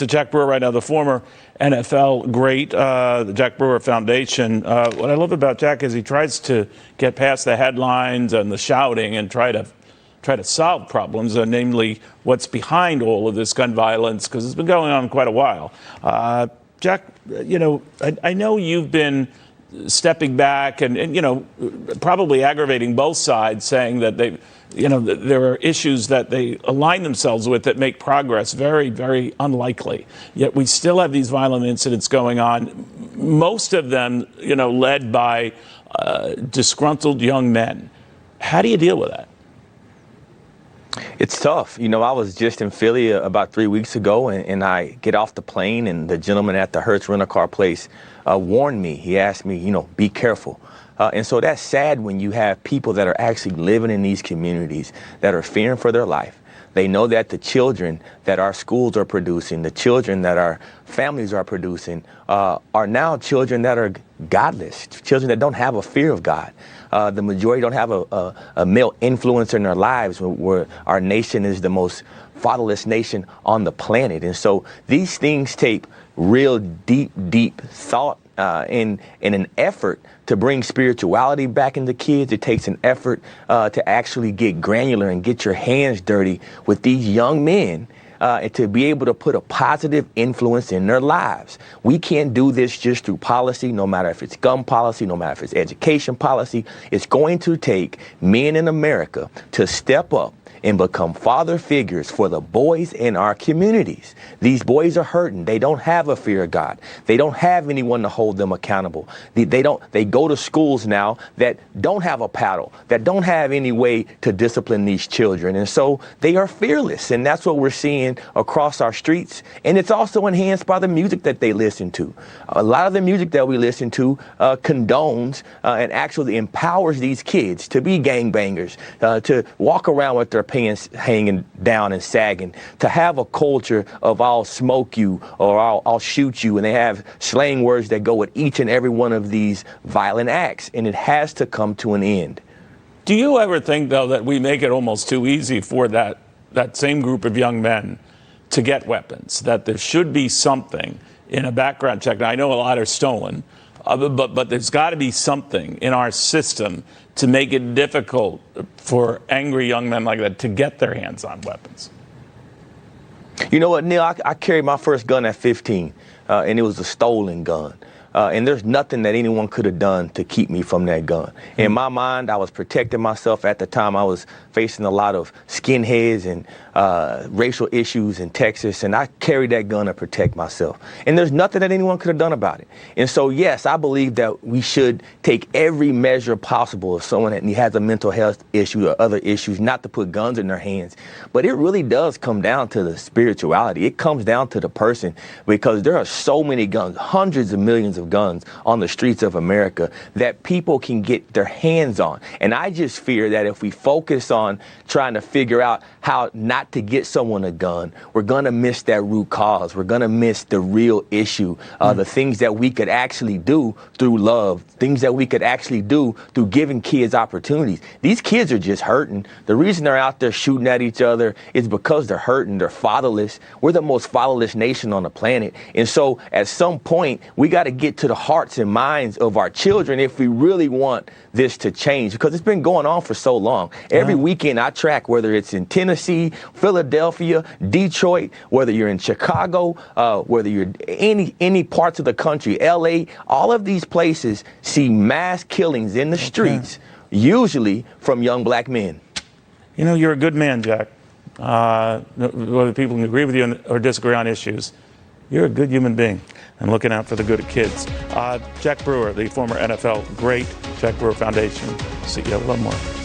To Jack Brewer right now, the former NFL great, the Jack Brewer Foundation. What I love about Jack is he tries to get past the headlines and the shouting and try to solve problems, namely what's behind all of this gun violence, because it's been going on quite a while. Jack, I know you've been stepping back and probably aggravating both sides, saying that there are issues that they align themselves with that make progress very, very unlikely. Yet we still have these violent incidents going on, most of them, led by disgruntled young men. How do you deal with that? It's tough. I was just in Philly about 3 weeks ago, and I get off the plane, and the gentleman at the Hertz rental-car place warned me. He asked me, be careful. And so that's sad when you have people that are actually living in these communities that are fearing for their life. They know that the children that our schools are producing, the children that our families are producing, are now children that are godless, children that don't have a fear of God. The majority don't have a male influence in their lives, where our nation is the most fatherless nation on the planet. And so these things take real deep thought in an effort to bring spirituality back into kids. It takes an effort to actually get granular and get your hands dirty with these young men and to be able to put a positive influence in their lives. We can't do this just through policy, no matter if it's gun policy, no matter if it's education policy. It's going to take men in America to step up and become father figures for the boys in our communities. These boys are hurting. They don't have a fear of God. They don't have anyone to hold them accountable. They go to schools now that don't have a paddle, that don't have any way to discipline these children. And so they are fearless. And that's what we're seeing across our streets. And it's also enhanced by the music that they listen to. A lot of the music that we listen to condones and actually empowers these kids to be gangbangers, to walk around with their pants hanging down and sagging, to have a culture of I'll smoke you or I'll shoot you, and they have slang words that go with each and every one of these violent acts, and it has to come to an end. Do you ever think, though, that we make it almost too easy for that same group of young men to get weapons, that there should be something in a background check? Now, I know a lot are stolen, but there's got to be something in our system to make it difficult for angry young men like that to get their hands on weapons. You know what, Neil? I carried my first gun at 15, and it was a stolen gun. And there's nothing that anyone could have done to keep me from that gun. In my mind, I was protecting myself. At the time, I was facing a lot of skinheads and racial issues in Texas, and I carried that gun to protect myself. And there's nothing that anyone could have done about it. And so, yes, I believe that we should take every measure possible of someone that has a mental health issue or other issues, not to put guns in their hands. But it really does come down to the spirituality. It comes down to the person, because there are so many guns, hundreds of millions of guns on the streets of America that people can get their hands on. And I just fear that if we focus on trying to figure out how not to get someone a gun, we're going to miss that root cause. We're going to miss the real issue, the things that we could actually do through love, things that we could actually do through giving kids opportunities. These kids are just hurting. The reason they're out there shooting at each other is because they're hurting. They're fatherless. We're the most fatherless nation on the planet. And so at some point, we got to get to the hearts and minds of our children if we really want this to change, because it's been going on for so long. Every weekend I track, whether it's in Tennessee, Philadelphia, Detroit, whether you're in Chicago, whether you're any parts of the country, LA, all of these places see mass killings in the streets, usually from young black men. You're a good man, Jack. Whether people can agree with you or disagree on issues, you're a good human being and looking out for the good of kids. Jack Brewer, the former NFL great, Jack Brewer Foundation CEO. One more.